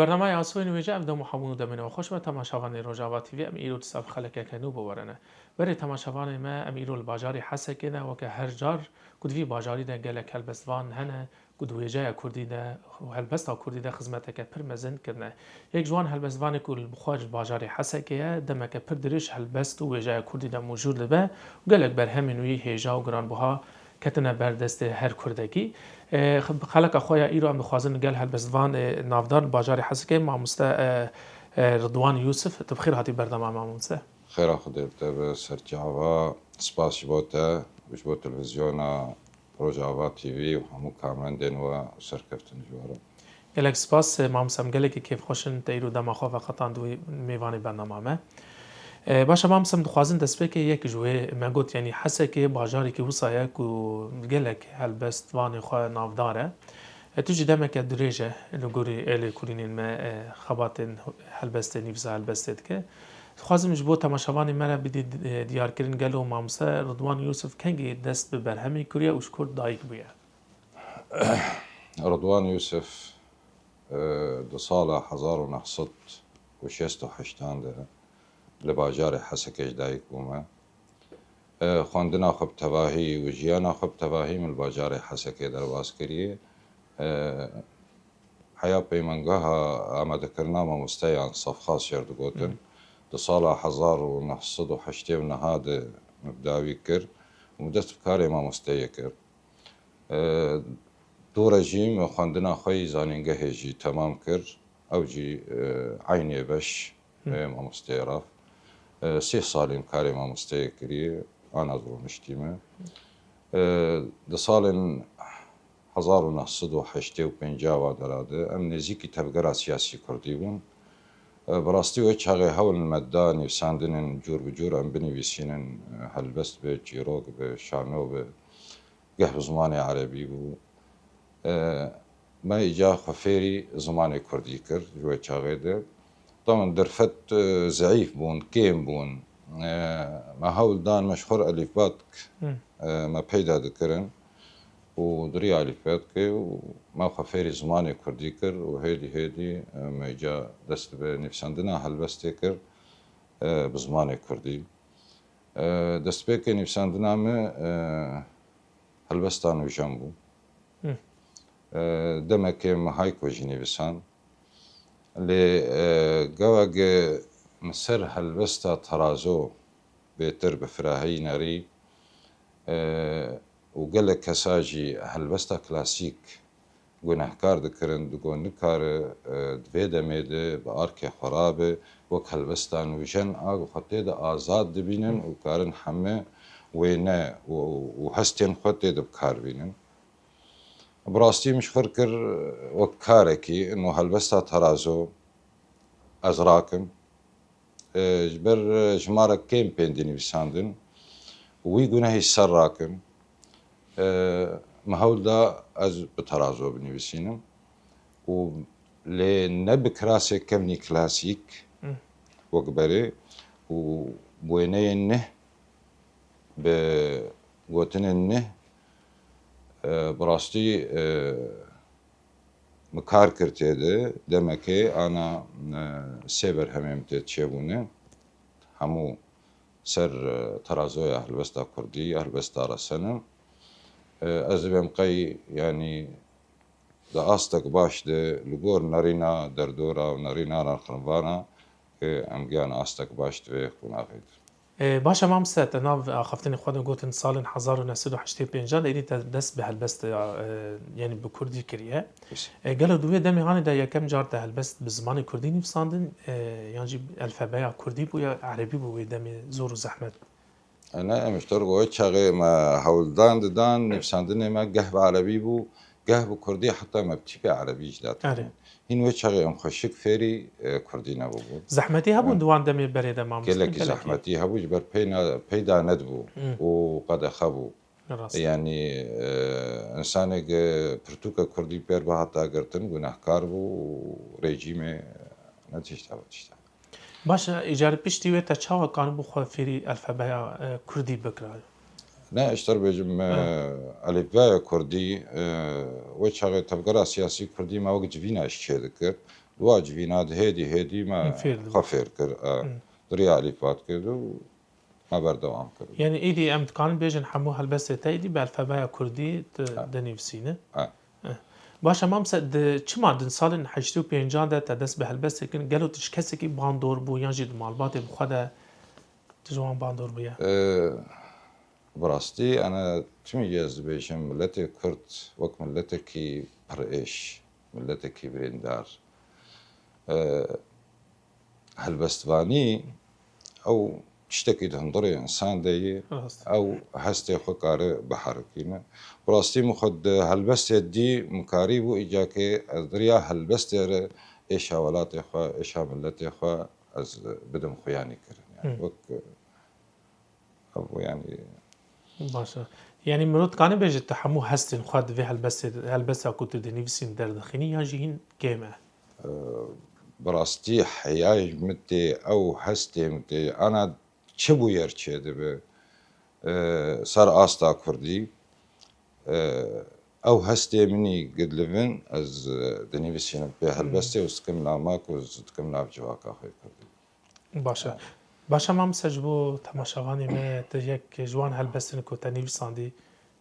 برنامه آسوی نویجه ام دو محمود دمینو خوش و تماشاوان روجاوا تیوی ام ایرو تصف خلک کنو بورنه بری تماشاوان ما ام ایرو الباجاری حسه کنه و که هر جار کدوی باجاری ده گله کلبستوان هنه کدویجه کردی ده هلبستا کردی ده خدمت که پر مزن کرنه یک جوان هلبستوان کل بخواج باجاری حسه که دم که پر درش هلبست و ویجه کردی ده موجود لبه و گلک بر همینوی هیجا و گران بها کتنه بردست هر کردگی خلق خویا ایرو ام خوازن گل هلبستوان نافدار باجار حسکه ماموسته رضوان يوسف تبخير هاتي برنامج ماموسته خير خدي بتابع سرجعوا سباس بوتا وش بو تلفزيونا روجاوا تي في وهمو كامران دينوا سركفتن جوارا الک سپاس ماموسم گله که کیف خوشن تیرو دما خو فقط اندوی میوانی برنامه ما باشه ماموسم دخوازن دسته که یک جوه مگوت یعنی حسکه باجاری که وصایا کو گلک هلبستوان خو نافداره توجي دمك دريجة لقوري إلي كورينين ما خباتن هلبست نيفزا هلبستت كه خوازم جبو تماشاواني مرا بدي ديار كرين قالوا مامسا رضوان يوسف كنجي دست ببرهمي كوريا وشكور دايك بيا رضوان يوسف دو صالة حزار ونحصد وشيستو حشتان ده لباجاري حسكش دايك بوما خواندنا خب تواهي وجيانا خب تواهي من الباجاري حسكي در واسكريه حياة بيمنجها أما ذكرنا ما مستيان صف خاص يرد قوتن تصالة حزار ونحصد وحشتي ونهاد مبداوي كر ومدست بكاري ما مستيكر دو رجيم خواندنا خوي زانينجه هجي تمام كر أو جي عيني بش ما مستيراف 6 سالين كاري ما مستيكري أنا ذو مشتيمة دصالين 1985 دراده ام نزیکی تبگرا سیاسی کردی بون براستی و چاقی هول المدان نفساندن جور بجور ام بنویسینن هلبست به جیروگ به شامو به قهب زمان عربی بو ما ایجا خفیری زمان کردی کرد جو چاقی ده طبعا درفت ضعیف بون کیم بون ما هول دان مشهور الفبات ما پیدا دکرن ودري على فاتكي وما خفيري زماني كرديكر وهيدي ما جا دست بنفسندنا هلبستيكر بزماني كردي دست بكي نفسندنا ما هلبستان وجنبو دمكي مهايك وجيني بسان اللي قواق مسر هلبستا ترازو بيتر بفراهي ناري وقال كساجي هلبستا كلاسيك گناهکار دکرن دگو نکار دویده میده با آرک خرابه وک هلبستان ویژن آگو خطه ده آزاد دبینن و کارن همه وینه و هستین خطه ده بکار بینن براستی مشخور کر وک کاره کی انو هلبستا ترازو از راکم جبر جمارا کم پیندینی بساندن وی گناهی سر راکم مهول دا از بترازو بنویسینم و لنب کراسه کمنی کلاسیک وقبره و بوینه نه به گوتن نه براستی مکار کرده ده دمکه انا سیبر همیم تشبونه همو سر ترازوی هلبستا کردی هلبستا رسنم از بهم قی یعنی دا آستک باش ده لگور نرینا در دورا و نرینا نخنوانا که امگیان آستک باش ده خونافید. باشه مامسته تناف خفتنی خودم گفتن سال 1985 دیدی دست به هلبست یعنی به کردی کریه قالوا دوی دمی هانی دا یکم جار ده هلبست به زمان کردی نفساندن یعنی الفبای کردی بو یا عربی بو دمی زور و زحمت أنا مشترك وقت شغي ما هولدان دان نفساندني ما قهوة عربي بو قهوة كردي حتى ما بتشبه عربي جدات هين وقت شغي أم خشك فيري كردي نبو زحمتي هبون دوان دمي بريدة ما كلك زحمتي هبو جبر بيدا ندبو وقد خبو يعني إنسانك برتوكا كردي بير بهاتا قرتن گناهكار بو ريجيمي نتشتها باشه اجاره پشتی و تا چاوا کانو بخوا فیری الفبای کردی بکرای نه اشتر بجم الفبای کردی و چاقه تبقرا سیاسی کردی ما وقت جوینا اشچه دکر واجبي ناد هيدي ما خفير كر دريالي فات كردو ما بردوام كردو يعني ايدي ام كان بيجن حمو هلبسه تايدي بالفبايا كردي دنيفسينه باشا مام سد چما دن سالن 85 ده تدس به هلبسه كن قالوا تش كسي كي باندور بو يانجي مالبات بخدا تجوان باندور بيا براستي أنا تميز بيشم ملتي كرت وك ملتي كي برئيش ملتي كي بريندار هلبستواني أو تشتكي تنظري إنسان دي أو هستي خكار بحركينا براستي مخد هلبستي دي مكاريبو إجاكي أدريا هلبستي إيش هولاتي خوا إيش ملتي خوا از بدم خياني كرن يعني وك أو يعني باشا يعني مرات كان بيجي تحمو هستن خد في هلبسه كنت دنيفسين دردخيني ياجين كيما براستي حياي متي أو هستي متي أنا چبو يرچه دبه سر آستا كردي أو هستي مني قد لفن از دنيفسين به هلبستي وستكم ناماك وستكم ناب جواكا خوي كردي باشا ما مسجبو تماشاواني ما تجيك جوان هلبستن كو تنيفسان دي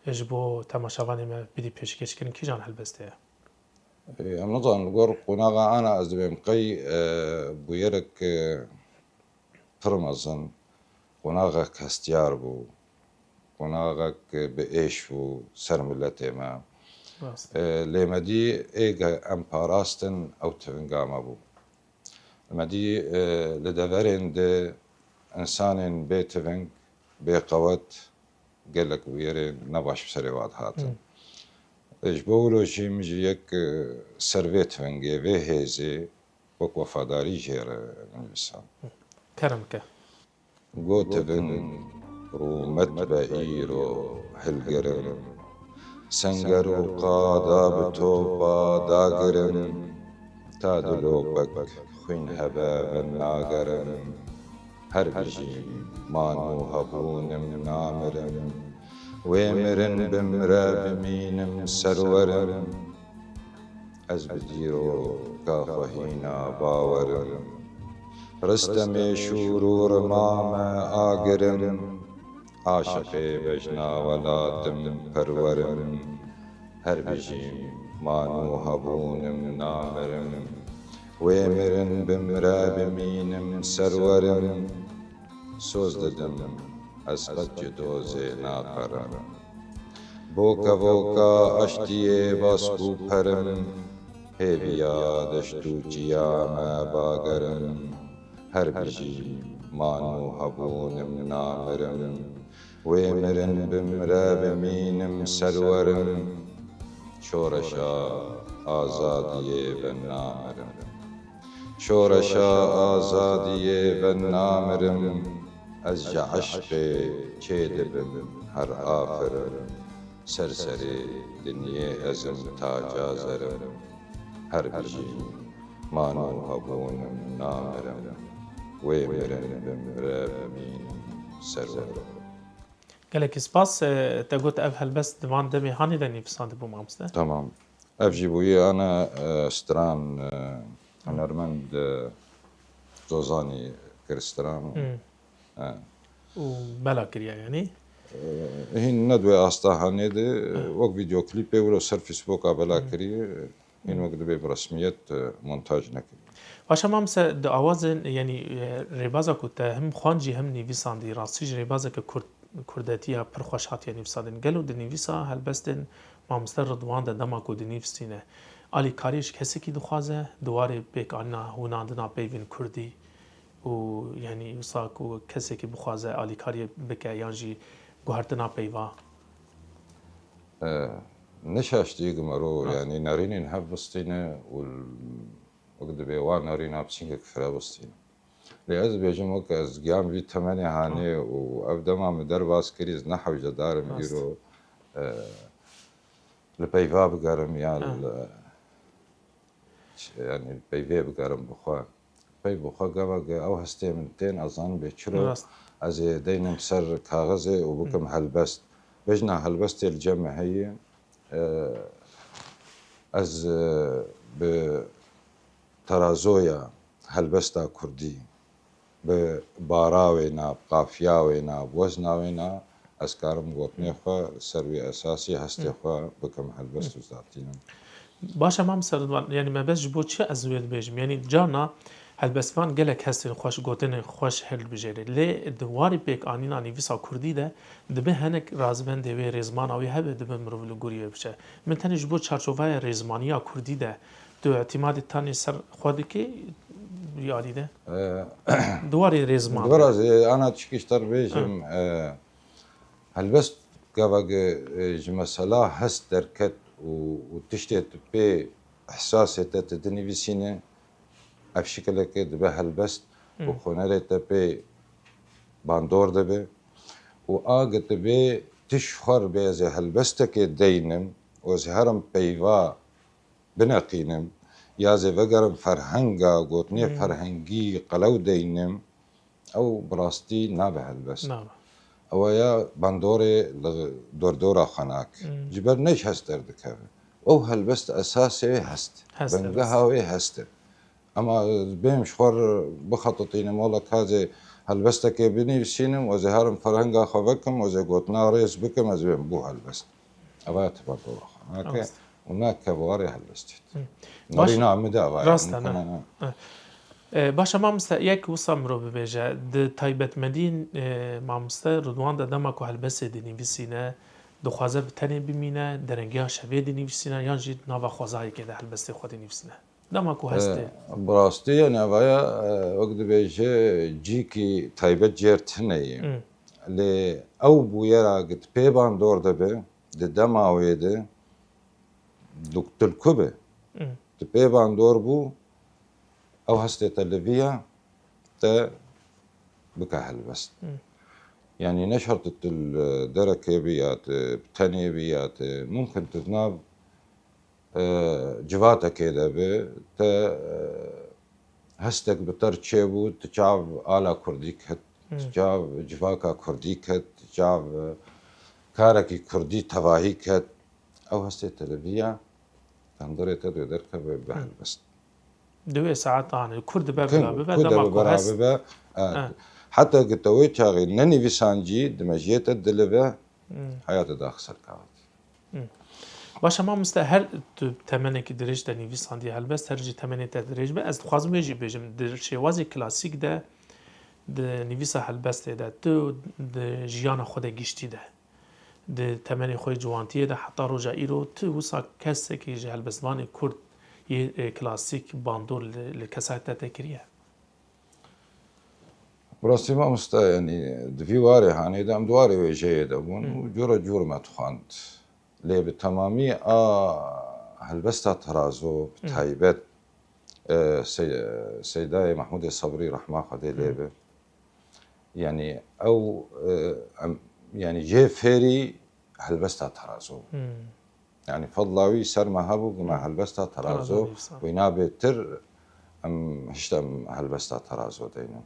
جبو تماشاواني ما بدي بيشكش كرن كي جان هلبسته ام نظن القر قناغا انا ازدبيم قي بويرك فرمزن قناغا كاستيار بو قناغا بإيش بو سرملتي ما لمدي ايغا ام باراستن او تفنقاما بو مدي لدفرين دي انسان بيتفنق بيقوت قالك ويري نباش بسري واد هاتن ايش بقولوا شيء مجي يك سرفيت فنجي في هيزي وك وفاداري جير الانسان كرمك قوت بن رومت بئيرو هلقرن سنجرو قادا بتوبا داقرن تادلو بك خوين هبا ناقرن هربجي مانو هبون نامرن ويمرن بمرا بمينم سرورم از بديرو كافهينا باورم رستم شورور مام آگرم عاشق بجنا ولادم پرورم هر بجیم مانو هبونم نامرم ويمرن بمرا بمينم سرورم سوز ددم از قد دوزه ناپرم بوکا اشتیه باسکو پرم هیویا دشتو جیام باگرم هر بجی مانو هبونم نامرم ویمرن بمرا بمینم سرورم شورشا آزادیه بنامرم شورشا آزادیه بنامرم از عشق چیدبم هر آفرم سرسری دنیا ازم تاجا زرم هر بجی مانو هبونم نامرم ويمرن بمرا بمينم سرورم قالك سباس تقول أفهل بس دمان دمي هاني دني في صاد بو مامسته تمام أفجيبوي أنا ستران هنرمند زوزاني كرستران وبلا كريا يعني هين ندوة أستاهاني دي وق فيديو كليبي ولو سر فيسبوك بلا كري هين وقت بي برسمية مونتاج نكري باشا مامسه د آوازن يعني ربازا كنت هم خوانجي هم نيفيسان دي راسيج ربازا كرد كرداتيا پرخوش هات يعني فسادن قالوا د نيفيسا هلبستن مامستر رضوان د دما کو د نيفسينه علي كاريش كسي كي دخوازه دواري بيك عنا هوناندنا بيفين كردي و يعني وساكو كسي كي بخوازه علي كاري بك يانجي غهرتنا بيوا نشاشتي قمرو يعني نارين نحفظتينا وقد بيوان نارين هابسينك فرابستينا لأز بيجموك از قيام في 8 هاني وأبدا ما مدر باسكريز نحو جدار ميرو البيفا بقارم يعني البيفا بقارم بخوا بي بخوا قبا أو هستي منتين أظن بيشرو از دينم سر كاغزي وبكم هلبست بجنا هلبستي الجمع هي از تەرازۆیە هەلبەستا کوردی بە باراوێنا قافیاوێنا وەزناوێنا ئەسکارم گۆتنێخوا سەروی ئەساسی هەستێخوا بکەم هەلبەست و زاتینم. باشە مام سەردوان یعنی مەبەست ji بۆ چی ez wê dibêjim yanî carna helbestvan gelek hestên xweş gotinên xweş hilbijêre lê di warî pêkanîna nivîsa Kurdî de dibe hinek razibendê wê rêzmana wî hebe dibe mirov li gorî wê biçe. Min tenê ji bo çarçovaya rêzmaniya Kurdî de tu etîmadê tanê ser xwe dikê yarî de di warê rêzman Biraz ana çıkışlar bêjim helbest gavek ji mesela hest derket û tiştê tu pê ihsasê te tu dinivîsîne ev şikelekê dibe helbest û xunerê te pê bandor dibe û a ditibê tiş xwar bê ez ê helbestekê deynim û ez ê herim peyva bineqînim ya ez ê vegerim ferhenga gotinê ferhengî qelew deynim ew bi rastî nabe helbest. Ew ya bandorê li dordora xwenak ji ber neş hest derdikeve. Ew helbest esasê hest. Bengeha wê hest e. Ama bêm ji xwar bixetitînim wala kazê helbestekê binivîsînim ez ê herim ferhenga xwe vekim ez ê gotina rêz bikim ez bêm bû helbest. Ev ya ti berdora xwenak e û nake bi warê helbestê. Narîna min de ev ya. Başa mamoste yek wisa mirov bibêje di taybetmedîn mamoste Ridwan de dema ku helbestê dinivîsîne dixwaze bi tenê bimîne derengiya şevê dinivîsîne yan jî nava xwezayekê de helbestê xwe dinivîsîne. Dema ku hestê. Bi rastî nevaya wek dibêje cîkî taybet cêr tineyê. Lê ew bûyera git pê bandor dibe di dema wê de tulku be. Di pê bandor bû ew hestê te li vîya te bike helbest. Yani ne şart tu derekê bî ya tu tenê bî ya tu mumkin tu nav civatekê de bê te hestek bi ter çêbû tu çav ala Kurdî ket, tu çav civaka Kurdî ket, tu çav karekî Kurdî tevahî ket ew hestê te li vîya tendirê te dê derkeve bi helbest. Divê saet anê Kurd dibe bibe dema ku hest heta gite wê çaxê nenivîsancî dimejiyê te dilive hayatê daxil serkevt. Başa mamoste her tu temenekî dirêj de nivîsandiye helbest her jî temenê te dirêj be ez dixwazim wê jî bêjim di şêwazê klasîk de di nivîsa helbestê de tu di jiyana xwe de giştî de di temenê xwe ciwantiyê de heta roja îro tu wisa kesekî ji helbestvanê Kurd yê klasîk bandor li kesayê te tê kiriye. Rastî mamoste yani di vî warê hanê de em di warê wêjeyê de bûn û cura cur me dixwand. Lê bi temamî a helbesta terazo bi taybet Seydayê Mehmûdê Sebrî rehma Xwedê lê be. Yani ew yani jê fêrî helbesta terazo. Yani fadla wî ser me hebû ku me helbesta terazo wî nabe tir em hişt em helbesta terazo deynin.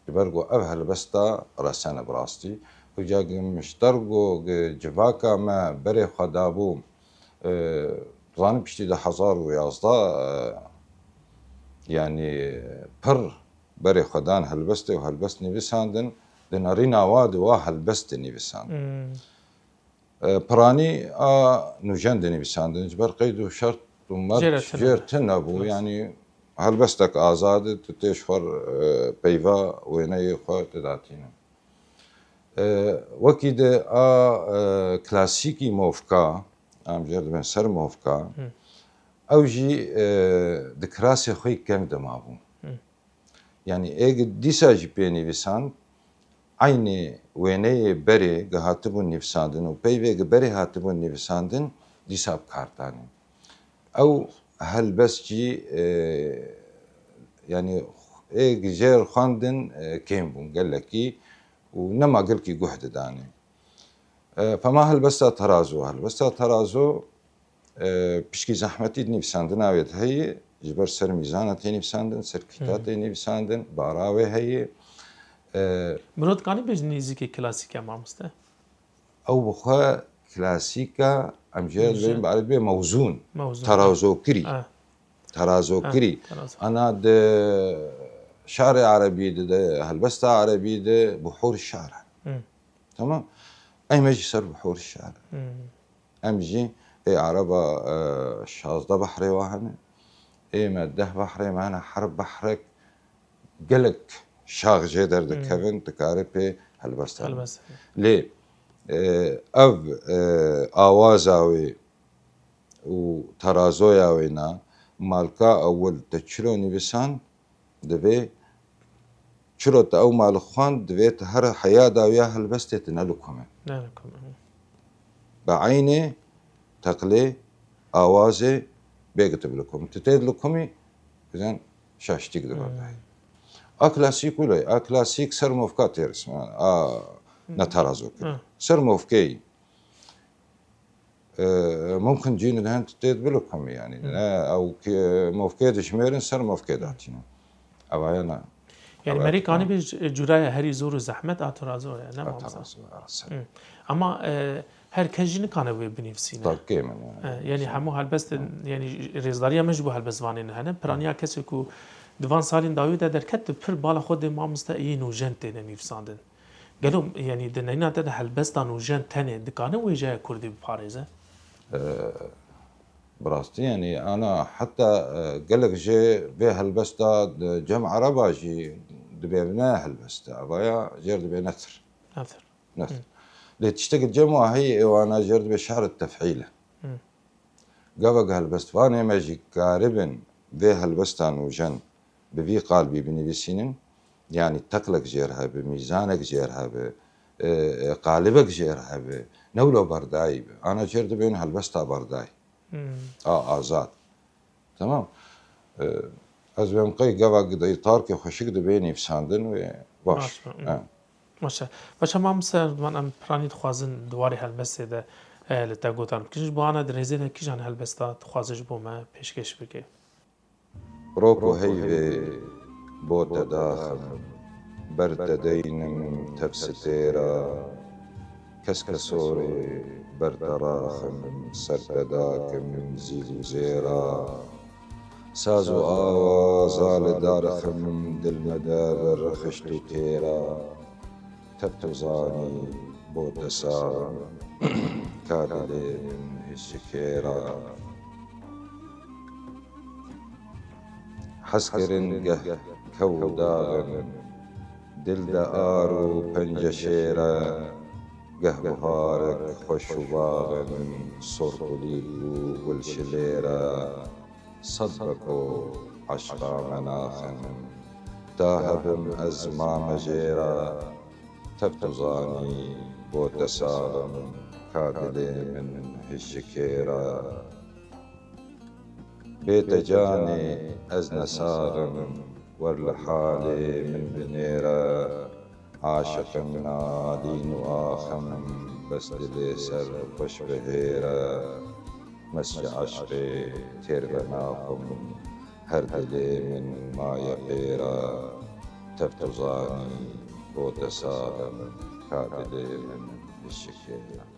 Ji ber ku ev helbesta resene bi rastî mişter got civaka me berê xwe dabû dizanim piştî 2011 yani pir berê xwe dan helbestê û helbest nivîsandin di nerîna wa di wa helbestê nivîsandin. Piranî a nûjen de nivîsandin ji ber qeyd û şert û mert jêr tin nebû yani helbestek azad e tu tê ji xwe peyva wêneyê xwe tu datîne. Wekî de a klasîkî movka em jêr dibin ser movka ew jî di kirasê xwe keng dimabû. Yani êgid dîsa jî pê nivîsand aynê wêneyê berê gihatibû nivîsandin û peyvê berê hatibû nivîsandin dîsa bi kar danîn. Ew helbest jî yani êg jêr xwandin kêm bûn gelekî û nema gelkî guh didanê. Pema helbesta terazo helbesta terazo pişkî zehmetî nivîsandina wê de heye ji ber ser mîzana tê nivîsandin ser kîta tê nivîsandin bara wê heye. Mirov dikanî bêjin nêzîkê klasîk e mamoste? Ew bi xwe klasîk e em jê dibêjin bi erebiyê mewzûn terazokirî. ترازو كري ترازو. أنا شعر عربي ده هلبست عربي ده بحور الشعر تمام أي مجي صار بحور الشعر أمجي إيه عربة شازدة بحري واحد إيه مده بحري معنا حرب بحرك قلق شاغ جدر دكبن تكاربي هلبست ليه أب آوازاوي وترازوياوينا مالكا أول تشلوني بسان دبي شروط أو مال خوان دبي هر حياة داويا هلبست تنالكم بعيني تقلي آوازي بيكتب لكم تتيد لكمي إذن شاشتيك دبرداي أكلاسيك ولا أكلاسيك سر مفكات يرسم نترازو سر مفكي ممكن جينا لهن تتيد بلكم يعني أو مفكي شميرن سر مفكي داتينا أو أنا يعني مريكاني بيج جرايا هري زور زحمت أترازو يعني ما أما هر كجين كانوا بنفسينا تقريبا يعني همو هالبست يعني رزداريا مجبو هالبزوانين هنا برانيا كسيكو دوان سالين داويدا دركت بر بالا خود ما مستعين وجنت نفساندن قالوا يعني دنينا تد هالبستان وجنت تاني دكانوا ويجا كردي بباريزه براستي يعني أنا حتى قالك جي به هالبستا جمع عربا جي دبينا هالبستا أبايا جرد بي نثر اللي تشتغل جمع هي وأنا جرد بشعر التفعيلة قابق هالبست وأنا ماجي قاربا به هالبستان وجن بفي قلبي بنبسينن يعني تقلق جيرها بميزانك جيرها قالبك جيرها نولو برداي أنا جرد بين هالبستا برداي آزاد تمام از بهم قی قوا قد إطار که خوشک دبینی فساندن و باش ماشا باشه ما مثلا من ام پرانی خوازن دواری هالبسته ده لتاگوتان کیش بانا درزه ده کیشان هالبستا خوازش بوما پیشکش بکه روکو هیوی بوت داخم برد دینم تبستیرا كسك سوري برد راخم سرد داكم زيزو زيرا سازو آوازال دارخم دل مدابر خشتو تيرا تبتو زاني بود ساغم كارلي من هشكيرا حسكرن قه كو داغن دل دارو پنجشيرا قه بهارك خوش باغن صرقليكو والشليرة صدقكو عشقا مناخن تاهبم أزما مجيرة تبتزاني بوت ساغم كادلي من هالشكيرة بيت جاني أزن ساغم ورلحالي من بنيرة عاشق نادين وآخم بس دلي سر خوش بهيرة مسجى عشقي تير بناكم هر دلي من ما يحيرة تبتزاني بود ساغم كادلي من الشكيرة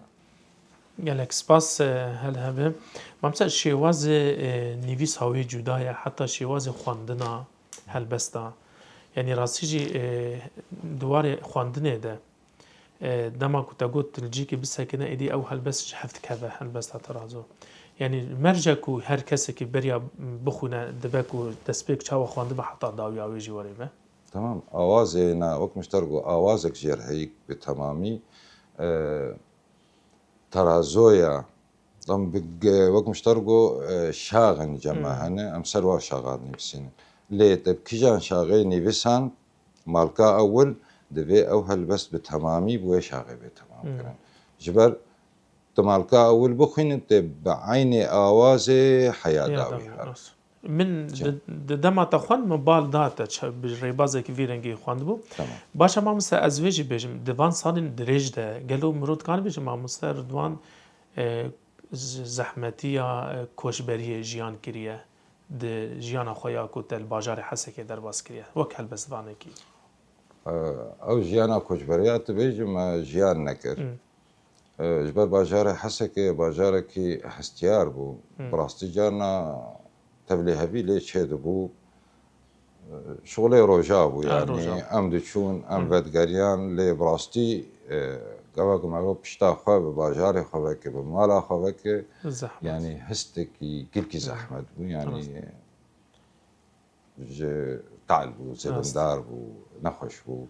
گلک سپاس هل هبه ممسا شیواز نویس هاوی جدایه حتی شیواز خواندنا هل بستا يعني راسيجي دوار خواندنه ده دما كنت قلت الجيكي بس هكنا ايدي او هالبس حفت كذا هالبس ترازو يعني مرجكو هر كسي كي بريا بخونا دباكو تسبيك تشاو خواندبه حتى داوي او يجي وريمه تمام اوازينا وقت مشترقو اوازك جير هيك بتمامي ترازويا ضم بق وقت مشترقو شاغن جماعنا امسلوا شاغاني بسين ليه تبكيجان شاغيني بسان مالكا أول دبي أو هالبس بتمامي بوي شاغي بتمام كرن جبر تمالكا أول بخين أنت بعيني آوازي حياة داوي من دما تخوان مبال داتا بالريبازة كفيرنجي خوان بو باشا ما مسا أزويجي بيجم دوان صالين دريج ده قالوا مرود كان بيجم ما مسا ردوان زحمتية كوشبرية جيان كريه د جیان خویا کو تل بازار حسکه در باز کریه وک هل بس وانه کی او جیانا کوچبریات بیجم جیان نکر جبر بازار حسکه بازار کی هستیار بو براستی جانا تبليهبي ليش هذا بو شغلي روجابو يعني روجاب. ام دچون ام ودگریان لی براستی قواق ما بشتا خواه بباجاري خواه که بمالا خواه که الزحمة يعني هستكي كلكي زحمة بو يعني تعال بو زبندار بو نخوش بو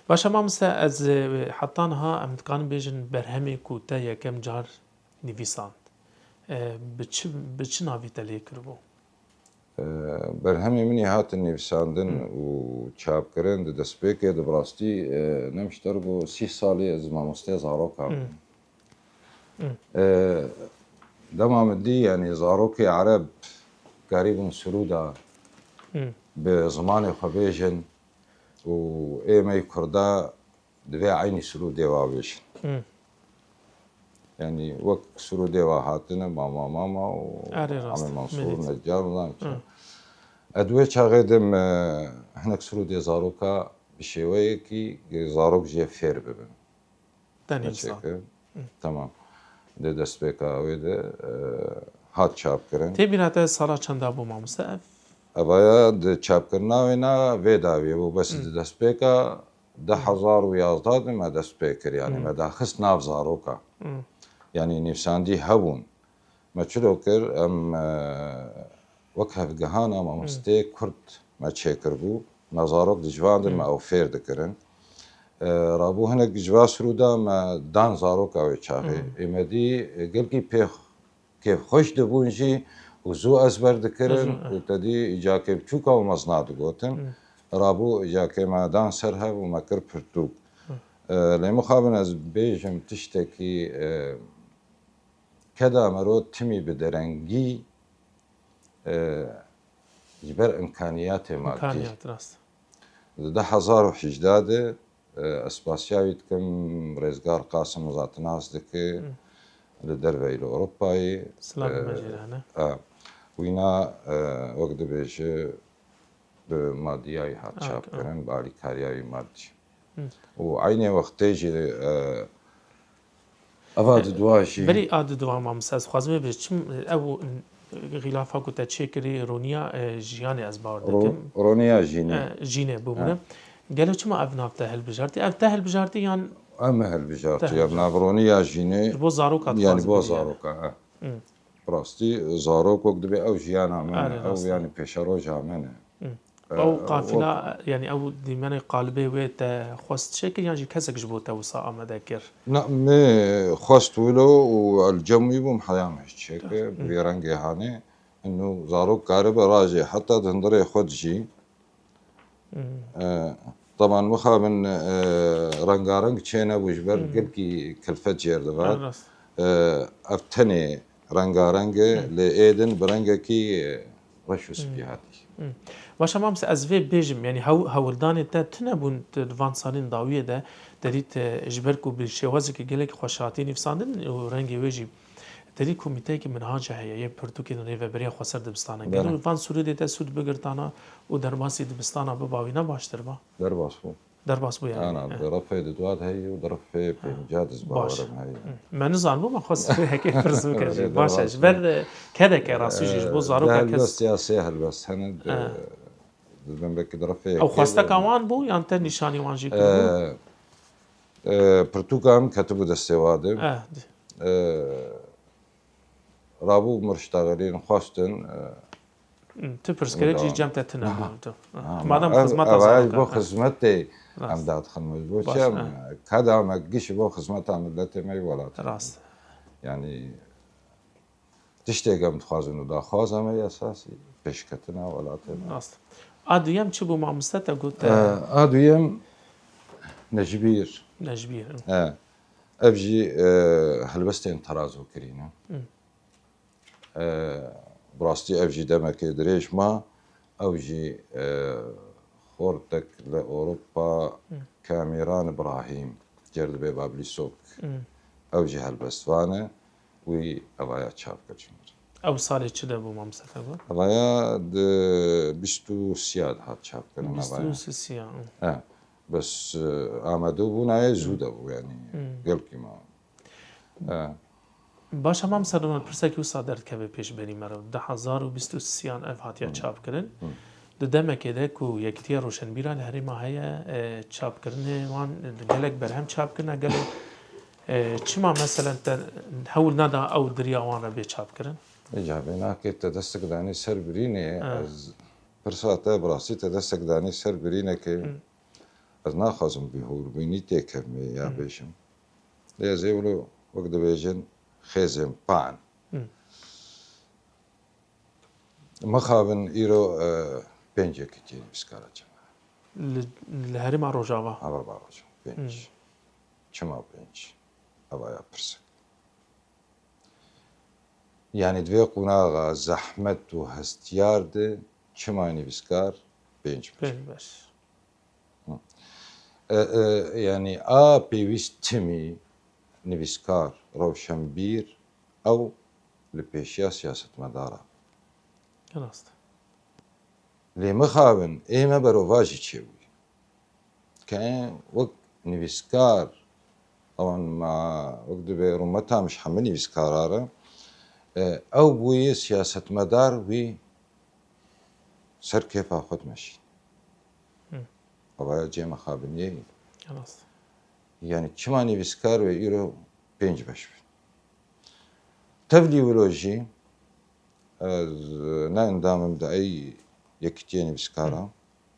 باشا مامستا از حطانها ام تكان بيجن برهمي كوتا يكم جار نيفيسان بچ ناوی تلی کربو برهمي مني هات النيفساندن وشاب كرين دي دسبيكي دي براستي نمشتر بو 6 سالي از ما مستي زاروكا دما مدي يعني زاروكي عرب قريب سرودا بزمان خبيجن و ايمي كردا دوي عيني سرودي وابيش يعني وقت سرودي وهاتنا ماما وعمي منصور نجار ادوي شاغدم هناك سرودي زاروكا بشويه كي زاروك جي فير ببن تاني تمام ده دسبيكا ويده هات شاب كرن تبينات سالا چند ابو مامستا ابايا ده شاب كرنا وينا فيداوي بو بس ده دسبيكا 1011 ما دسبيكر يعني ما داخس ناف زاروكا يعني نفساندي هبون ما تشلوكر ام وكهف جهانا ما مستي كرد ما تشيكر بو ما زاروك دجوان ما او فير دكرن رابو هناك جوا سرودا ما دان زاروك او تشاغي امدي قلقي بيخ كيف خوش دبونجي وزو ازبر دكرن وتدي اجاكي بچوكا ومزناد قوتن رابو اجاكي ما دان سرها وما كر برتوك لمخابن از بيجم تشتكي كدا مرو تمي بدرنجي جبر امكانيات مادي راست ده 1018 اسباسياوي كم رزقار قاسم ذات ناس دك لدربي الاوروباي سلام مجيرانه وينا وقت بيش بمادياي هات شاب كرن بالي كارياي مادي وعيني وقت تيجي افاد دواشي بري اد دوا مامساز خوازمه بچم او غلافه كنت تشكري رونيا جياني از باور دكم رونيا جيني بوبنا قالوا كما ابنافته هالبجارتي ابته هالبجارتي يعني اما هالبجارتي يا رونيا جيني بو زاروكا يعني بو زاروكا براستي زاروك وقت بي او جيانا من او يعني بيشرو جامنه او قافله يعني او ديماني قالبي ويت خوست شكل يعني كسك جبوته وصا ما ذاكر نعم خوست ولو والجمي بم حيام هيك بيرنجي هاني انه زاروك قارب راجي حتى تندري خد جي طبعا مخابن رنگارنگ چينا وجبر قلكي كلفت جير دبات افتني رنگارنگ لإيدن برنگكي رشو سبيهاتي باشه مامس از وی بیجم یعنی هولدان تا تنبون وان سالین داویه ده دارید اجبرکو بالشوازی که گله که خوشاتی نفساندن و رنگی ویجی دارید کمیته که منهاج هیا یه پرتوکی دنیه و برای خسر دبستانه گلو وان سوری ده سود بگرتانا و درباسی دبستانا بباوی نباشتر با درباس بو يعني انا درفه دواد هي ودرفه بجادز باورم هي ما نزعل ما خاص هيك فرزو كجي باشا جبر كذا كراسوجي بو زاروكا كس بس يا سهل بس هند من بك درفه او خاصه كمان بو يعني انت نشاني وانجي برتوكام كتبوا دستواد رابو مرشتغلين خواستن تبرس كريجي جامتا تنا ما دام خدمات زاروكا بو خدمتي ام داد خدمت بو چم كدا ما گيش بو خدمت ملت مي ولات راست يعني تشتيقم تخازن دا خازم اساسي بشكتنا ولات راست اديم چه بو مامستا قلت اديم نجبير افجي هلبستين ترازو كرينا براستي افجي دمك دريش ما اوجي خورتك لاوروبا كاميران ابراهيم جرد بي بابليسوك اوجي هلبستوانه وي ابايا تشابكا جمر او صالي چده بو مامستا ابايا بيستو سياد هات تشابكا بيستو سياد بس آمدو بونا زود ابو يعني قلقي ما باش مام سرون پرسکی و صادر که به پیش بری مرا 2023 اف هاتیا چاپ کردن ددم که ده کو یکتی روشن بیران هری ما هیا چاپ کردن وان گلک برهم چاپ کردن گلک چما مثلا هول ندا او دریا وان را به چاپ کردن إجابة ناكي تدستك داني سر بريني از برساتا براسي تدستك داني سر بريني كي از ناخذم بهور بيني تكرمي يا بيشم يا زيولو وقت بيجن خيزم بان مخابن إيرو بينجي كتير بسكارة جماعة لهری ما روجاوا عبر باوجو بينج چما بينج أبايا برسك يعني دوی قناغا زحمت و هستیار ده چمانی بسکار بینج بس يعني بيويست تمي نبسكار روشنبير أو لبيشيا سياسة مدارة راست لي مخابن ما بروفاجي تشوي كان وقت نبسكار طبعا مع وقت برمتها مش حملني بسكارارة أو بوي سياسة مدار وي سر كيف أخذ ماشي أبغى جي مخابنية راست يعني تشماني بسكار ويرو بينج باش تبلي ولوجي ناندام مبدأي يكتيني بسكارا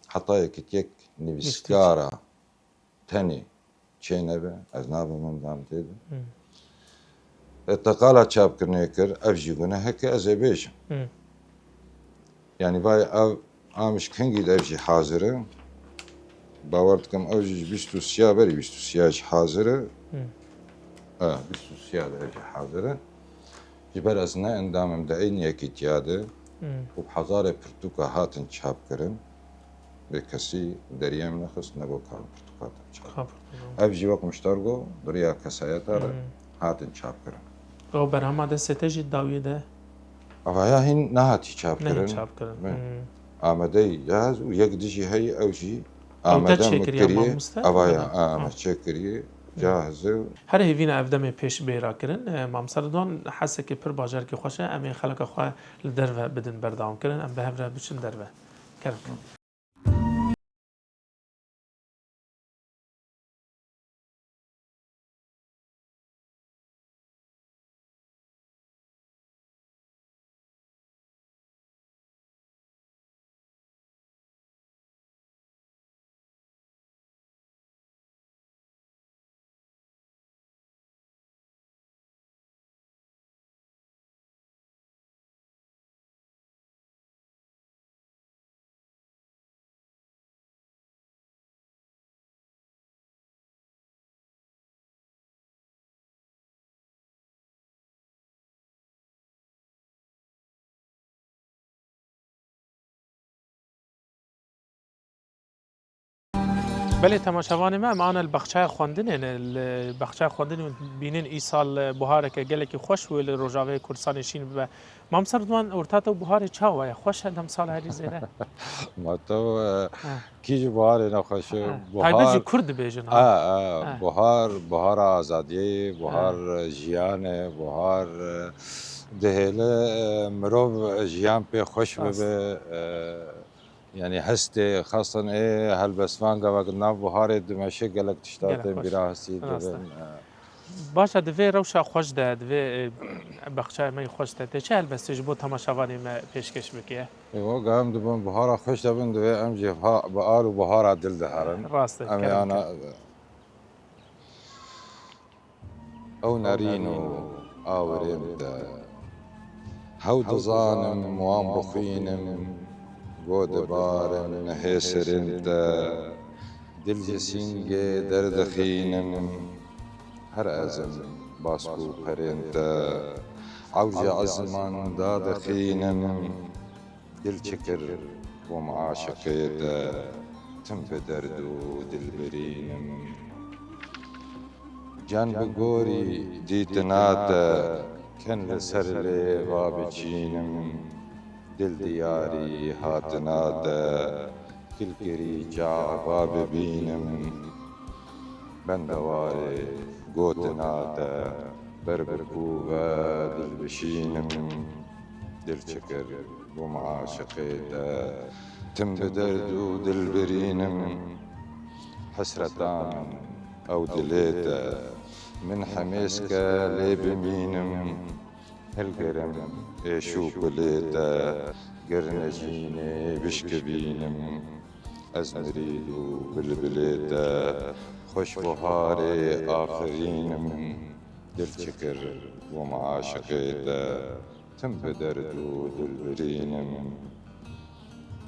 حتى يكتيك نبسكارا تاني تشينبه أزنابه من دام تيبه تقالة شاب كرنيكر أفجيبنا هكا أزبيش يعني باي آمش كنجي أفجي حاضرة باورتكم أوجي بيستو سيا بري بيستو سياج حاضرة بيستو سيا أفجي حاضرة جبر أزنا اندام مدعين يكيتياده وبحضارة برتوكا هاتن شاب كرن بكسي دريام نخص نبو كان برتوكا شاب أفجي وقت مشترقو دريا كسايتا هاتن شاب كرن او برهما ده ستجی داویه ده أفايا هن نهاتي شاب نه كرن چاپ کردن آمدي جاهز ويقدجي هي أوجي أو آمدة تشكر يا مكرية ماموستا؟ أفايا متشكرية جاهزة هر هیوینا افدم پیش بیرا کرن مامسردان حس که پر باجر که خوشه امی خلق خواه لدرو بدن بردام کرن ام به هفره بچن درو کرن بله تماشاوان ما معنا البخشای خواندن البخشای خواندن بینن ای سال بهاره که گله که خوش و روجاوه کردستان شین و مامسردوان ارتات بهاره چاوه خوش هم سال هری زیره ما تو كيجي بهار هنا خوش هاي بيجي كرد بيجن بهار آزادی بهار جیانه بهار دهله مروف جیان پی خوش به يعني هسته خاصة هالبسفان قلنا بهار دمشق قالك تشتاتين براسي باشه دوی روشا خوش ده دوی بخشای می خوش ده چه هلبسته جبو تماشاوانی ما پیشکش بکیه ايوه قام دبن بهارا خوش دبن دوی امجي بقال وبهارا دل دهرن راسته امي انا او نارينو اورنت هود ظانم وام بخينم بود بارم هسرنت دل جسینگه درد خینم هر ازم باسکو پرنت عوج عزمان داد خینم دل چکر و معاشقیت تم بدرد و دل برینم جان بگوری دیتنات کن لسر لی واب چینم دل دیاری هاتنات كل كريجا باب بينم بندواري قوتنات بربكو و دلبشينم دل شكر ومعاشقي دا تم بدرد ودل برينم حسرتان أو دليتا من حميسكا لي بمينم هالقرم ايشو بليتا قرنجيني بشكبينم أزمريدو بالبليتا خوش بهاري آخرينم دل شكر ومعاشقي دا تم بدردو دل برينم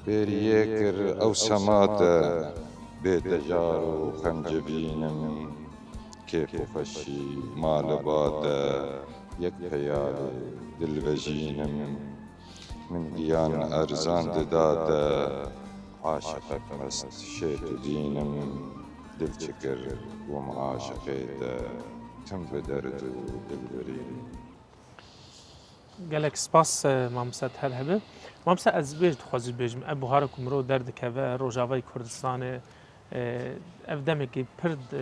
بيريكر أو سماتا بيت جارو خنجبينم كيف خشي مال باتا يك خيالي دل بجينم من ديان أرزان دداتا عاشقك مست شيت دينم دل شكر ومعاشقي دا تم بدردو دل برينم گلک سپاس مامسد هر هبه مامسد از بیش خوازی بیشم ابو هارکم رو درد که و روجاوی کردستان افدم که پرد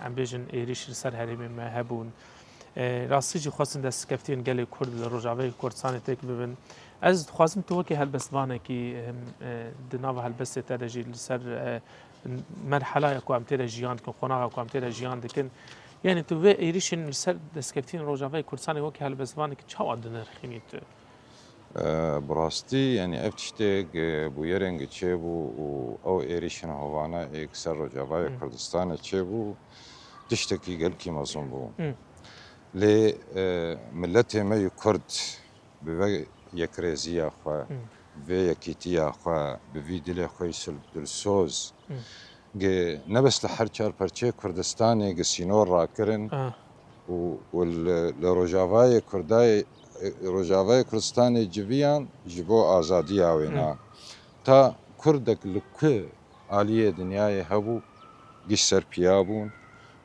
ام بیشن ایریش سر هریم ما هبون راستی جی خواستن دست کفتین گلی کرد روجاوی کردستان تک ببین از خوازم تو که هلبستوانه که دناو هلبست ترجی سر مرحله کو ام ترجیان کن خناق کو ام ترجیان دکن يعني تو في ايريشن سر دسكفتين روجافاي كورساني وكي هالبزباني كتشاو عدنا رخينيت براستي يعني افتشتيك بويرنج تشيبو او ايريشن هوانا اكسر روجافاي كردستان تشيبو تشتكي قلكي مظلوم لي ملتي ما يكرد بفي يكريزيا خوا في يكيتيا خوا بفي دلي خوي سلب دلسوز نبس لحر چار پرچه کردستانی گسینور را کرن و لروجاوای کردای روجاوای کردستانی جویان جبو آزادی آوینا تا کردک لکه عالیه دنیای هبو گش سرپیابون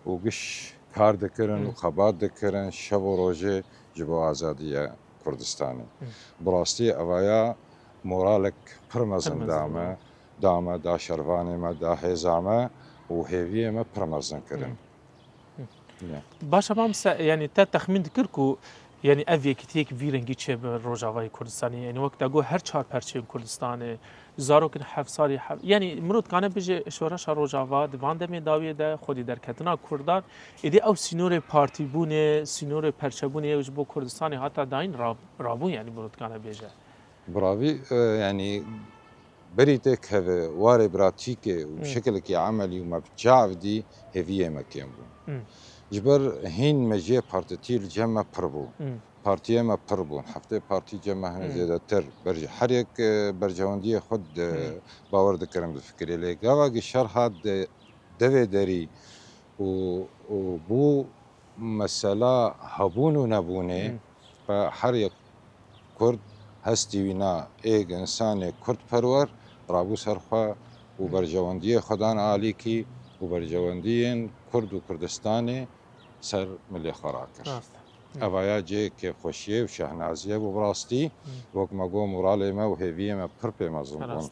و گش کار دکرن و خبات دکرن شب و روژه جبو آزادی کردستانی براستی اوایا مورالک پرمزن دامه دامه دا شروانه ما دا هزامه و هیویه ما پرمزن کردن. باشه مامس يعني تا تخمين ذكركو يعني افي كتيك فيرنجي تشي بالروجاوي كردستاني يعني وقت اقول هر چهار پرچه كردستاني زارو كن حف سالي يعني مرود كان بيجي شورش روجاوا دوان دمي داويه ده خودي در كتنا كردار ايدي او سينور بارتي بونه سينور پرچه بونه يوج بو كردستاني حتى داين رابو يعني مرود كان بيجي براوي يعني بريتك هذا واري براتيكي وبشكل كي عملي وما بتشعف دي هذه مكان بو جبر هين مجي بارتي الجمع بربو بارتي ما بربو حفتي بارتي جمع هنا زيادة تر برج حريك برجواندية خد باور ذكرم الفكرة لي قاوة الشر هاد دوي داري وبو مسألة هبون ونبوني فحريك كرد هستی وینا ایگ انسان کرد پرور رابو سرخوا و برجواندی خدان عالی کی و برجواندی کرد و کردستانی سر ملی خراکر اوایا جه که خوشیه و شهنازیه و براستی وقت مگو مورالی ما و هیویه ما پرپی مظلوم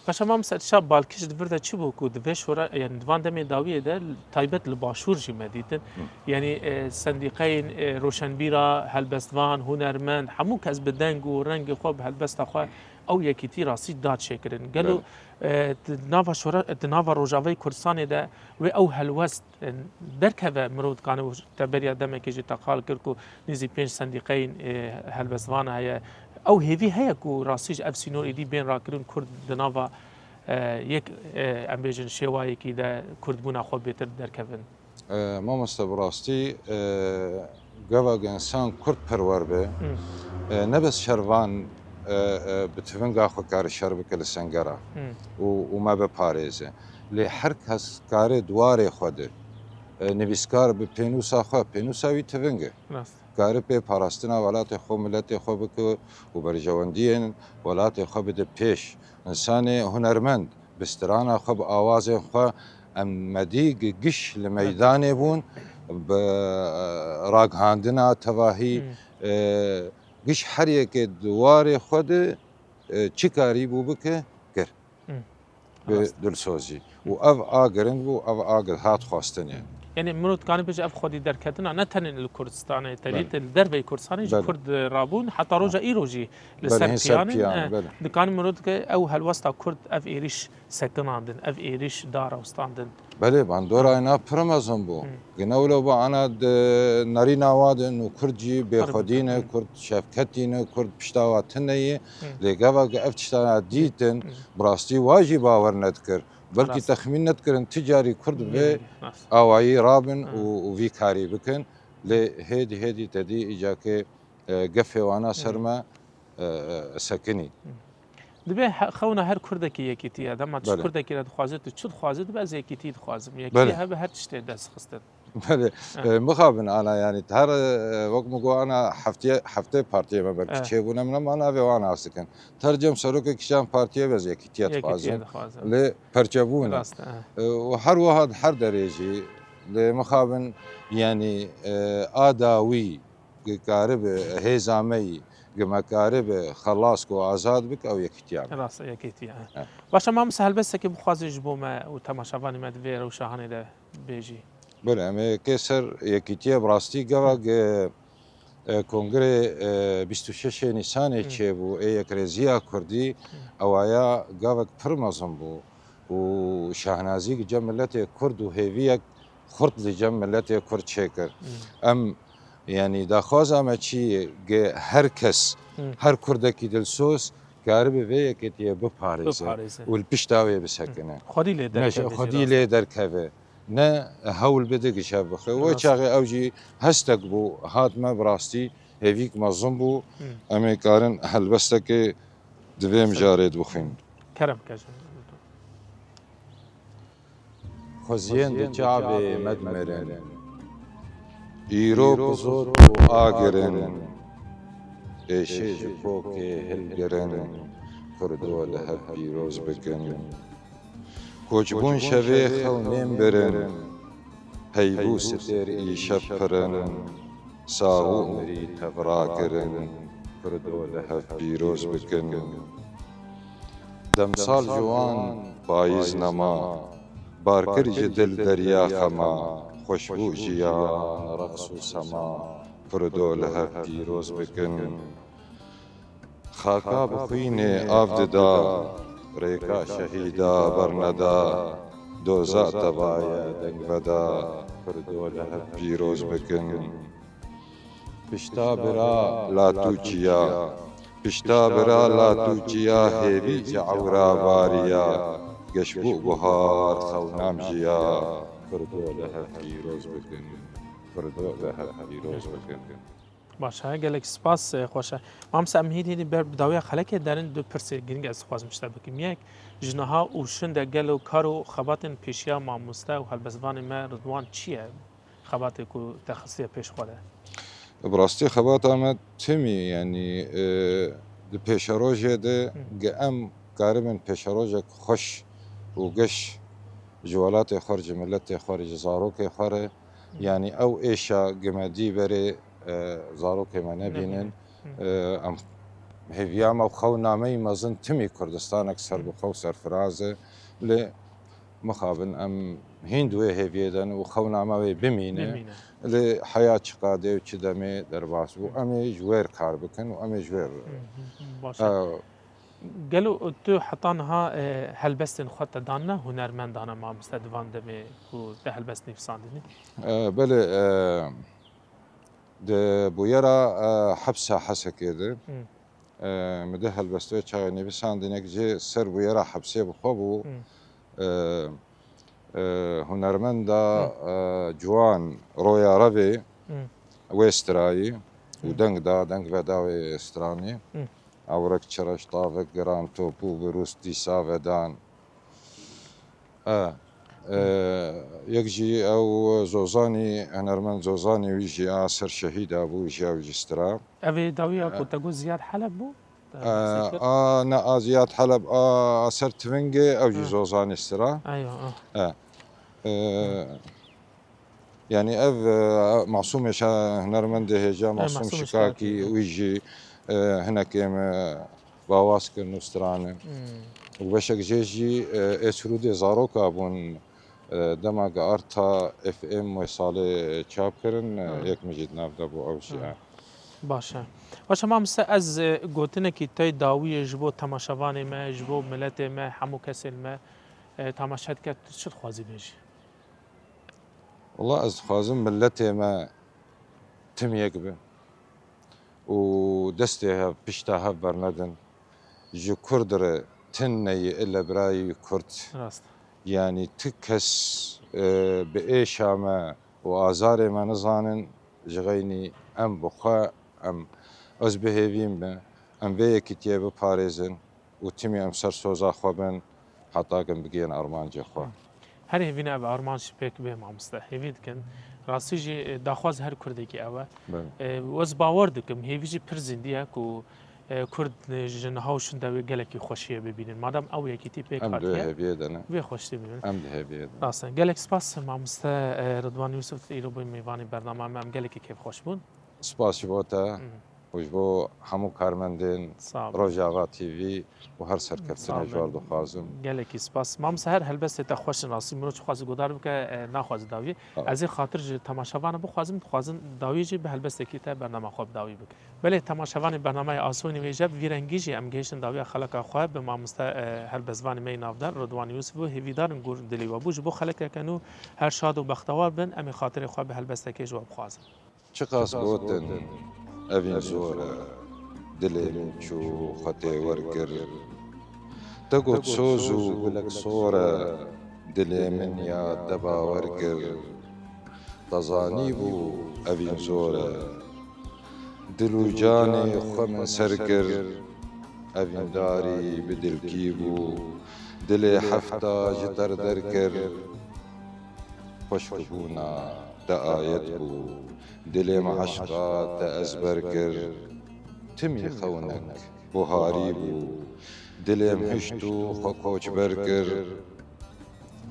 باشه ما مسد شب بالکش دبرده چی بو کو دوی شورا يعني دوان دمي داویه ده تایبت لباشور جی مدیدن يعني صنديقين روشنبيرا هلبستوان هنرمند همو کس بدنگ و رنگ خوب هلبست خو او یکیتی راسی داد شکرن گلو ناوا شورا ناوا روجاوی کردستان ده و او هلوست درکه مرود کانو تبریا دمه که جی تقال کرکو نزی پنج صنديقين هلبستوان هيا او هیوی هیا کو راسیج اف سینور ایدی بین راکرون کرد دناوا یک امبیجن شوایی کی ده کرد بونا خو بهتر درکبن ما مستبراستی قوا انسان کرد پرور به نبس شروان بتفنگا خو کار شرب کل سنگرا و ما به پاریزه لی هر کس کار دواره خوده نویسکار به پینوسا خو پینوساوی تفنگه کاری به پاراستنا ولات خو ملت خو بکو و برجواندین ولات خو بده پیش انسان هنرمند بستران خو آواز خو مدیگ گش لمیدان بون ب راگهاندنا تواهی گش هر یک دوار خود چی کاری بو بکه کر به دلسوزی و او آگرنگ و او آگر هات خواستنی يعني مرود كان بيجي اف خودي دركتنا نتن الكردستان تريد الدرب كردستان يجي كرد رابون حتى روجا ايروجي لسربيان كان مرود او هالوسط كرد اف ايريش سكن عندن اف ايريش دار وستاندن بله باندورا اینا پرمازم بو گناولو با انا ناری نوادن و کردی بخودینه کرد شفکتینه کرد پشتاواتنه لگاوا گفت چتا دیتن براستی واجب باور ندکر بلکه تخمین ندکرن تجاری کرد به آوایی رابن و وی کاری بکن لی هدی تدی ایجا که گفه وانا سرما سکنی دبي خونا هر كردك يكيتي هذا ما كردك إذا خوازت تشد خوازت بس يكيتي تخوازم يكيتي هذا هر تشتي دس خستن. بله مخابن أنا يعني تهر وقت مقو أنا حفتة بارتيه ما بركي شيء بنا من أنا بوانا أسكن ترجم سلوك كشان بارتيه بس يكيتي تخوازم ل برجبون وحر واحد حر درجي لمخابن يعني آداوي قارب هزامي مكارب خلاص كو آزاد بك أو يكتيان راس يكتيان باش ما مسهل بس كي بخواز جبو ما وتماشافاني ما دفير وشاهاني ده بيجي بله أما كسر يكتيا براستي جواج كونغري 26 نيسان تشيبو أي كرزيا كردي أو أيا جواج فرمازم بو وشاهنازي جملته كرد وهيفيك خرط لجملته كرد شكر أم يعني داخوز أما شيء هر كس هر كردكي دلسوس كاربي في كتير بباريزه والبشتاوي بسكنه خدي لي دركبه نا هول بدك شابخه وشاغي أوجي هستقبو هاد ما براستي هيفيك مظنبو أما كارن هلبستك دوام جارد بخين كرم كجن خزين دجابي مدمرن ایرو بزرگ و آگرن ایشیج پوکی هلگرن کردو لحب پیروز بکن کوچبون شوی خونیم برن هیبو ستر ایشب پرن ساغو مری تفراکرن کردو لحب پیروز بکن دمسال جوان پاییز نما بارکر جدل دریا خما خوشبو جیان رقص و سما کردو لها پیروز بکن خاکا بخوینه آف ددا ریکا شهیدا برندا دوزا تبایا دنگ بدا کردو لها پیروز بکن پشتا برا لاتو جیا پشتا برا لاتو جیا هیوی جعورا باریا گشبو بهار خونام جیا کردو لها پیروز بکن کردو لها پیروز بکن باشه گلک سپاس خوشه مام سامهیدی بر بداوی خلک درن دو پرسه گینگ از خواز مشتبه بکیم یک جنها اوشن ده گلو کارو خباتن پیشیا ماموسته و هلبزوان ما رضوان چیه خباتی کو تخصصی پیش خوده براستی خبات آمد تمی یعنی ده پیشروجه ده گام کارمن پیشروجه خوش و گش جوالات خارج ملت خارج زاروك خاره يعني او ايشا جمادي بري زاروك ما نبينن ام هيفيام او خونا مي مازن تمي كردستان اكثر بخو سرفرازه ل مخابن ام هندوي هيفيدن وخونا ما بمينه لحياه شقاده وكدمي درباس وامي جوير كاربكن وامي جوير قالوا تو حطانها هلبستن خط دانا هنرمند دانا ما مستدفان دمي كو هلبست نفساندني بله ده بويرا حبسه حسه كده مده هلبستو چاغ نفساندنك جي سر بويرا حبسه بخوبو هنرمند جوان رويا ربي ويستراي ودنگ دنگ وداوي استراني أورك شرش طافك جران توبو بروس دي سافدان يجي أو زوزاني هنرمن زوزاني ويجي آسر شهيد أبو يجي أو جسترا أبي داوية كنت أقول زياد حلب بو؟ نا زياد حلب آسر تفنجي أو جي زوزاني استرا أيوه يعني معصوم هنرمن ده هجا معصوم شكاكي ويجي هنا كيما باواسك النسترانة وبشك جيجي اسرودي زاروكا بون دما ارتا اف ام و سال چاپ کردن یک مجید نافده بو اوشیان باشه باشه مامسته از گوتنه کی تای داوی جبو تماشاوان ما جبو ملت ما همو کسل ما تماشات کرد چه خوازی بیجی والله از خوازم ملتی ما تم يقبل ودستها بشتها برندن جو كردر تني إلا براي كرد راست يعني تكس بإيشا ما وآزاري ما نزانن جغيني أم بخا أم أز بهيفين با أم بيه كتيب باريزن وتمي أم سر سوزا خوابن حتى كم بقين أرمان جخوا هر هیوینه او آرمان شپک به مامسته هیوید کن راستی جی داخواز هر کردی که اوه وز باور دکم هیویجی پر زندیه که کرد جنهاوشون دوی گلکی خوشیه ببینن مادام او یکی تی پیک أم ده هاتیه هبيدنا وی خوشی ببینن أم ده هبيدنا راستن گلک سپاس مامسته رضوان یوسف ایرو بوی میوانی برنامه ام گلکی کیف خوش بون سپاسی بوتا وجبو همو کارمندین صعب روجاوا تیوی و هر سرکفتنه جوار دخوازم گلکی سپاس مامسته هر هلبسته تا خوش راستی منو چه خواست گودار بکه نخواست داوی از این خاطر جی تماشاوان بخوازم داوی جی به هلبسته کی تا برنامه خوب داوی بک بله تماشاوان برنامه آسونی ویژه ویرنگی جی ام گیشن داوی خلق خواب به مامسته هلبسوان می نافدار رضوان یوسف و هیویدار گور دلی و بوج بو خلق کنو هر شاد و بختوار بن ام خاطر خواب به هلبسته کی جواب خوازم چقاس گوتن اوین زوره دلی من چو خطه ورگر تگوت سوزو بلک صوره دلی من یا دبا ورگر تزانی بو اوین زوره دلو جانی خم سرگر اوین داری بدل کیبو دل حفتا جدر درگر خوش بونا دآيت بو دلي معشقات أزبركر تمي خونك بوهاري بو دلي محشتو خوكوش بركر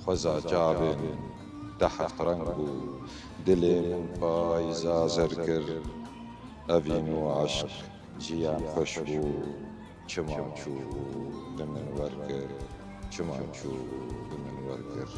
خزا جابن تحت رنبو دلي من بايزا زركر أبينو عشق جيان خشبو چمانچو لمن وركر چمانچو لمن وركر